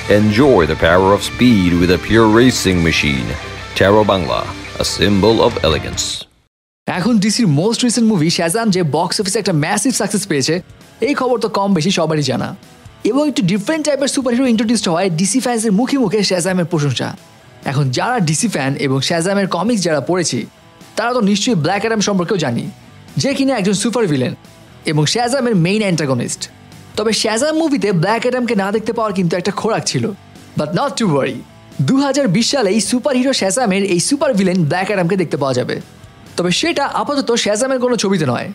Enjoy the power of speed with a pure racing machine. Taro Bangla, a symbol of elegance. এখন ডিসির most recent movie Shazam যে box অফিসে একটা massive success পেয়েছে, এই খবর তো কম বেশি সবারই জানা। এবং একটু ডিফারেন্ট টাইপের সুপারহিরো ইন্ট্রোডিউসড হয় ডিসি ফ্যান্সের মুখে মুখে শাজামের প্রশংসা। এখন যারা ডিসি ফ্যান এবং শাজামের কমিক্স যারা পড়েছি, তারা তো নিশ্চয়ই ব্ল্যাক অ্যাডাম সম্পর্কেও জানি, যে কিনা একজন সুপার ভিলেন এবং শাজামের মেইন অ্যান্টাগনিস্ট। তবে শাজাম মুভিতে ব্ল্যাক অ্যাডামকে না দেখতে পাওয়ার কিন্তু একটা খোরাক ছিল। বাট নট টু ওয়ারি, 2020 সালে এই সুপার হিরো শাজামের এই সুপার ভিলেন ব্ল্যাক অ্যাডামকে দেখতে পাওয়া যাবে। তবে সেটা আপাতত শাজামের কোনো ছবিতে নয়,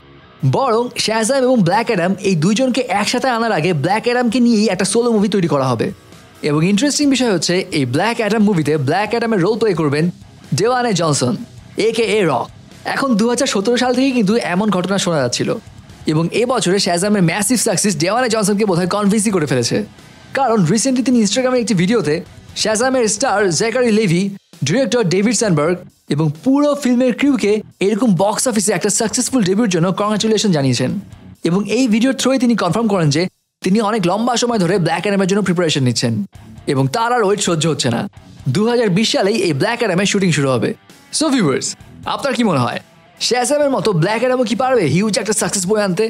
বরং শাজাম এবং ব্ল্যাক অ্যাডাম এই দুইজনকে একসাথে আনার আগে ব্ল্যাক অ্যাডামকে নিয়েই একটা সোলো মুভি তৈরি করা হবে। এবং ইন্টারেস্টিং বিষয় হচ্ছে, এই ব্ল্যাক অ্যাডাম মুভিতে ব্ল্যাক অ্যাডামের রোল প্লে করবেন ডেওয়ানে জনসন AKA রক। এখন 2017 সাল থেকে কিন্তু এমন ঘটনা শোনা যাচ্ছিল, এবং এবছরে শাজামের ম্যাসিভ সাকসেস ডেওয়ানে জনসনকে বোধহয় কনভিন্সই করে ফেলেছে। কারণ রিসেন্টলি তিনি ইনস্টাগ্রামের একটি ভিডিওতে শাজামের স্টার জ্যাকারি লেভি, ডিরেক্টর ডেভিড স্যানবার্গ এবং পুরো ফিল্মের ক্রিউকে এরকম বক্স অফিসে একটা সাকসেসফুল ডেবিউর জন্য কংগ্রাচুলেশন জানিয়েছেন। এবং এই ভিডিওর থ্রুয়ে তিনি কনফার্ম করেন যে তিনি অনেক লম্বা সময় ধরে ব্ল্যাক অ্যাডামের জন্য প্রিপারেশন নিচ্ছেন এবং তার আর ওয়েট সহ্য হচ্ছে না। 2020 সালেই এই ব্ল্যাক অ্যাডামের শুটিং শুরু হবে। সো ভিউয়ার্স, আপনার কি মনে হয় শাজামের মতো ব্ল্যাক অ্যাডামও কি পারবে হিউজ একটা সাকসেস বয়ে আনতে?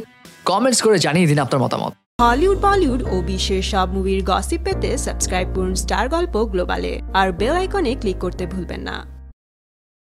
কমেন্টস করে জানিয়ে দিন আপনার মতামত। হলিউড, বলিউড ও বিশ্বের সব মুভির গসিপ পেতে সাবস্ক্রাইব করুন স্টার গল্প গ্লোবালে আর বেল আইকনে ক্লিক করতে ভুলবেন না।